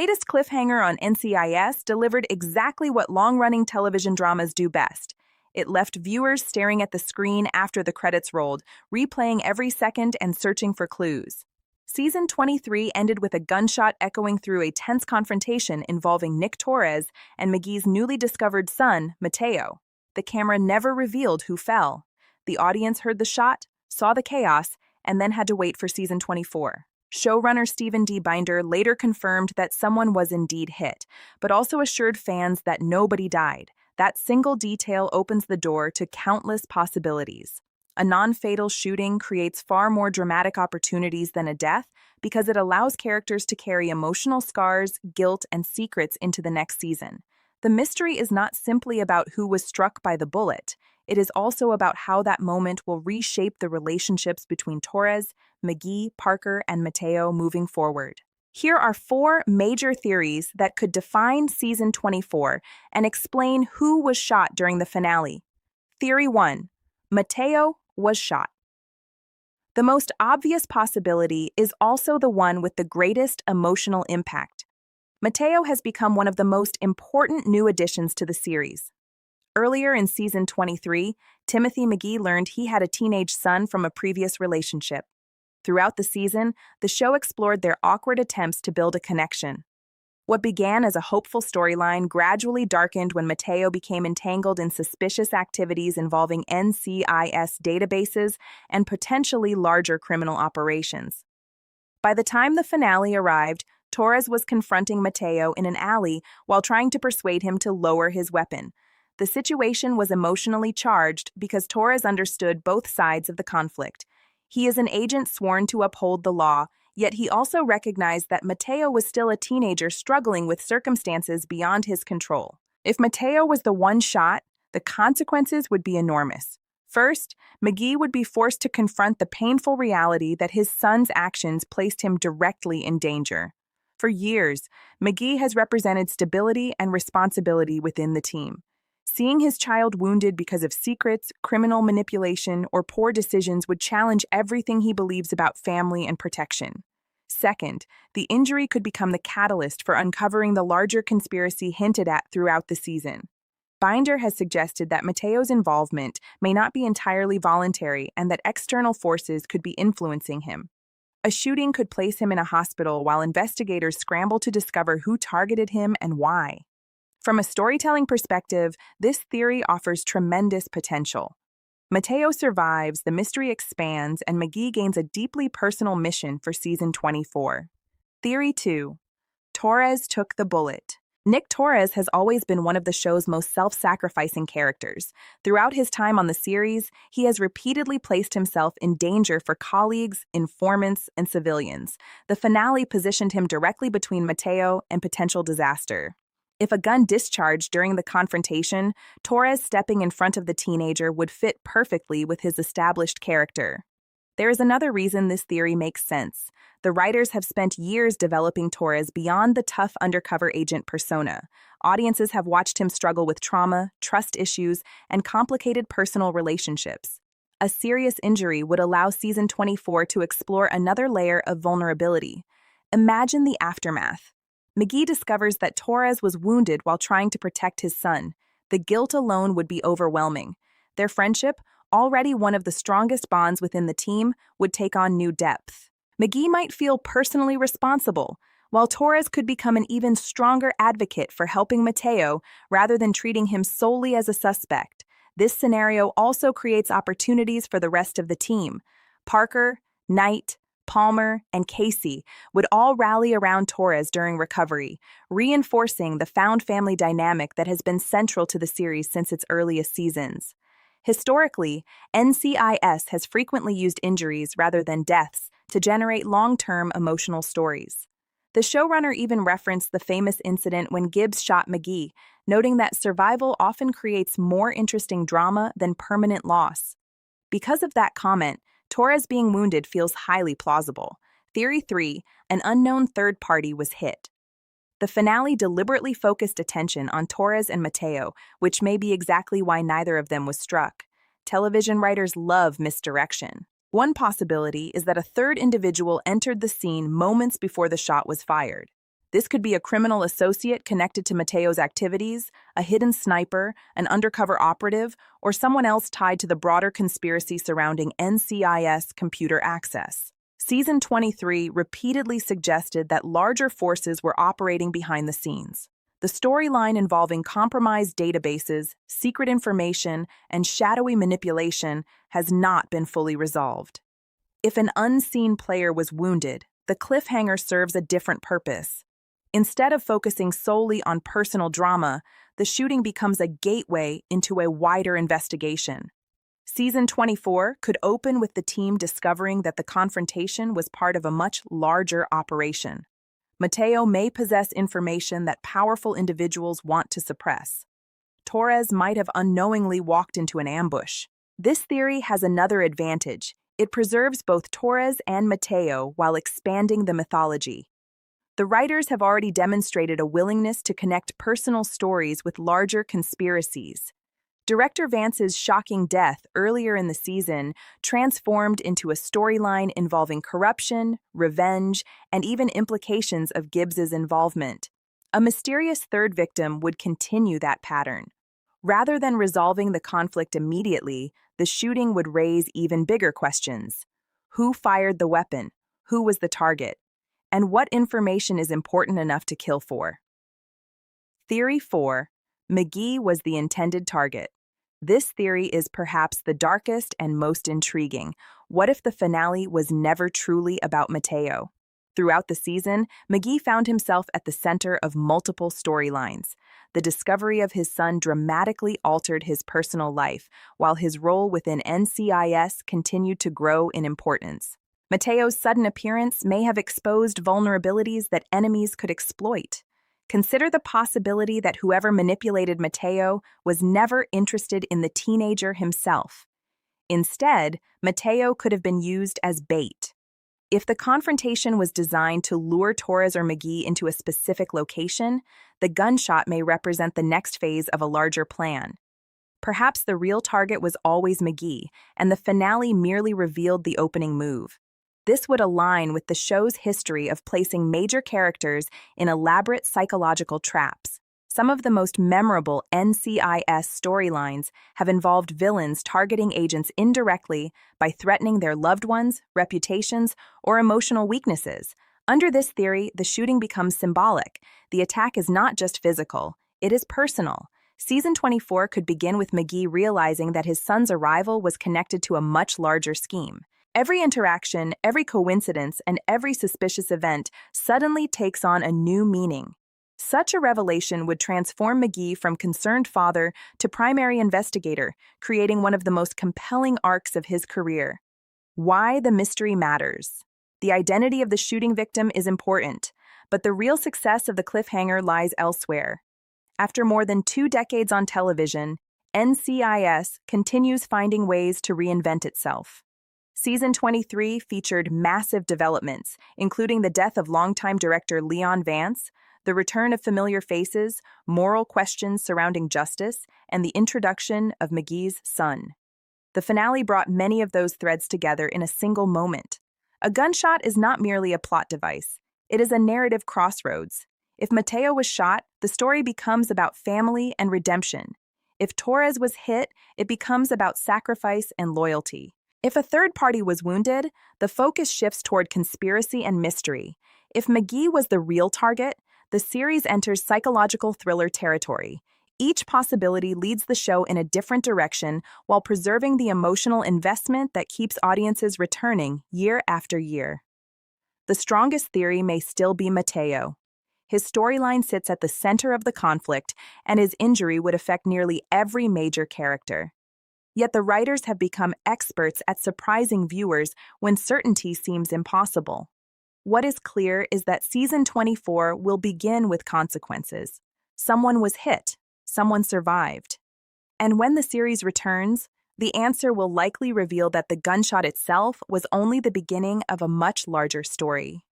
latest Cliffhanger on NCIS delivered exactly what long-running television dramas do best. It left viewers staring at the screen after the credits rolled, replaying every second and searching for clues. Season 23 ended with a gunshot echoing through a tense confrontation involving Nick Torres and McGee's newly discovered son, Mateo. The camera never revealed who fell. The audience heard the shot, saw the chaos, and then had to wait for season 24. Showrunner Stephen D. Binder later confirmed that someone was indeed hit, but also assured fans that nobody died. That single detail opens the door to countless possibilities. A non-fatal shooting creates far more dramatic opportunities than a death because it allows characters to carry emotional scars, guilt, and secrets into the next season. The mystery is not simply about who was struck by the bullet. It is also about how that moment will reshape the relationships between Torres, McGee, Parker, and Mateo moving forward. Here are 4 major theories that could define season 24 and explain who was shot during the finale. Theory 1. Mateo was shot. The most obvious possibility is also the one with the greatest emotional impact. Mateo has become one of the most important new additions to the series. Earlier in season 23, Timothy McGee learned he had a teenage son from a previous relationship. Throughout the season, the show explored their awkward attempts to build a connection. What began as a hopeful storyline gradually darkened when Mateo became entangled in suspicious activities involving NCIS databases and potentially larger criminal operations. By the time the finale arrived, Torres was confronting Mateo in an alley while trying to persuade him to lower his weapon. The situation was emotionally charged because Torres understood both sides of the conflict. He is an agent sworn to uphold the law, yet he also recognized that Mateo was still a teenager struggling with circumstances beyond his control. If Mateo was the one shot, the consequences would be enormous. First, McGee would be forced to confront the painful reality that his son's actions placed him directly in danger. For years, McGee has represented stability and responsibility within the team. Seeing his child wounded because of secrets, criminal manipulation, or poor decisions would challenge everything he believes about family and protection. Second, the injury could become the catalyst for uncovering the larger conspiracy hinted at throughout the season. Binder has suggested that Mateo's involvement may not be entirely voluntary and that external forces could be influencing him. A shooting could place him in a hospital while investigators scramble to discover who targeted him and why. From a storytelling perspective, this theory offers tremendous potential. Mateo survives, the mystery expands, and McGee gains a deeply personal mission for season 24. Theory 2. Torres took the bullet. Nick Torres has always been one of the show's most self-sacrificing characters. Throughout his time on the series, he has repeatedly placed himself in danger for colleagues, informants, and civilians. The finale positioned him directly between Mateo and potential disaster. If a gun discharged during the confrontation, Torres stepping in front of the teenager would fit perfectly with his established character. There is another reason this theory makes sense. The writers have spent years developing Torres beyond the tough undercover agent persona. Audiences have watched him struggle with trauma, trust issues, and complicated personal relationships. A serious injury would allow season 24 to explore another layer of vulnerability. Imagine the aftermath. McGee discovers that Torres was wounded while trying to protect his son. The guilt alone would be overwhelming. Their friendship, already one of the strongest bonds within the team, would take on new depth. McGee might feel personally responsible, while Torres could become an even stronger advocate for helping Mateo rather than treating him solely as a suspect. This scenario also creates opportunities for the rest of the team. Parker, Knight, Palmer, and Casey would all rally around Torres during recovery, reinforcing the found family dynamic that has been central to the series since its earliest seasons. Historically, NCIS has frequently used injuries rather than deaths to generate long-term emotional stories. The showrunner even referenced the famous incident when Gibbs shot McGee, noting that survival often creates more interesting drama than permanent loss. Because of that comment, Torres being wounded feels highly plausible. Theory 3, an unknown third party was hit. The finale deliberately focused attention on Torres and Mateo, which may be exactly why neither of them was struck. Television writers love misdirection. One possibility is that a third individual entered the scene moments before the shot was fired. This could be a criminal associate connected to Mateo's activities, a hidden sniper, an undercover operative, or someone else tied to the broader conspiracy surrounding NCIS computer access. Season 23 repeatedly suggested that larger forces were operating behind the scenes. The storyline involving compromised databases, secret information, and shadowy manipulation has not been fully resolved. If an unseen player was wounded, the cliffhanger serves a different purpose. Instead of focusing solely on personal drama, the shooting becomes a gateway into a wider investigation. Season 24 could open with the team discovering that the confrontation was part of a much larger operation. Mateo may possess information that powerful individuals want to suppress. Torres might have unknowingly walked into an ambush. This theory has another advantage. It preserves both Torres and Mateo while expanding the mythology. The writers have already demonstrated a willingness to connect personal stories with larger conspiracies. Director Vance's shocking death earlier in the season transformed into a storyline involving corruption, revenge, and even implications of Gibbs's involvement. A mysterious third victim would continue that pattern. Rather than resolving the conflict immediately, the shooting would raise even bigger questions. Who fired the weapon? Who was the target? And what information is important enough to kill for? Theory 4. McGee was the intended target. This theory is perhaps the darkest and most intriguing. What if the finale was never truly about Mateo? Throughout the season, McGee found himself at the center of multiple storylines. The discovery of his son dramatically altered his personal life, while his role within NCIS continued to grow in importance. Mateo's sudden appearance may have exposed vulnerabilities that enemies could exploit. Consider the possibility that whoever manipulated Mateo was never interested in the teenager himself. Instead, Mateo could have been used as bait. If the confrontation was designed to lure Torres or McGee into a specific location, the gunshot may represent the next phase of a larger plan. Perhaps the real target was always McGee, and the finale merely revealed the opening move. This would align with the show's history of placing major characters in elaborate psychological traps. Some of the most memorable NCIS storylines have involved villains targeting agents indirectly by threatening their loved ones, reputations, or emotional weaknesses. Under this theory, the shooting becomes symbolic. The attack is not just physical, it is personal. Season 24 could begin with McGee realizing that his son's arrival was connected to a much larger scheme. Every interaction, every coincidence, and every suspicious event suddenly takes on a new meaning. Such a revelation would transform McGee from concerned father to primary investigator, creating one of the most compelling arcs of his career. Why the mystery matters. The identity of the shooting victim is important, but the real success of the cliffhanger lies elsewhere. After more than 2 decades on television, NCIS continues finding ways to reinvent itself. Season 23 featured massive developments, including the death of longtime director Leon Vance, the return of familiar faces, moral questions surrounding justice, and the introduction of McGee's son. The finale brought many of those threads together in a single moment. A gunshot is not merely a plot device. It is a narrative crossroads. If Mateo was shot, the story becomes about family and redemption. If Torres was hit, it becomes about sacrifice and loyalty. If a third party was wounded, the focus shifts toward conspiracy and mystery. If McGee was the real target, the series enters psychological thriller territory. Each possibility leads the show in a different direction while preserving the emotional investment that keeps audiences returning year after year. The strongest theory may still be Mateo. His storyline sits at the center of the conflict, and his injury would affect nearly every major character. Yet the writers have become experts at surprising viewers when certainty seems impossible. What is clear is that Season 24 will begin with consequences. Someone was hit, someone survived. And when the series returns, the answer will likely reveal that the gunshot itself was only the beginning of a much larger story.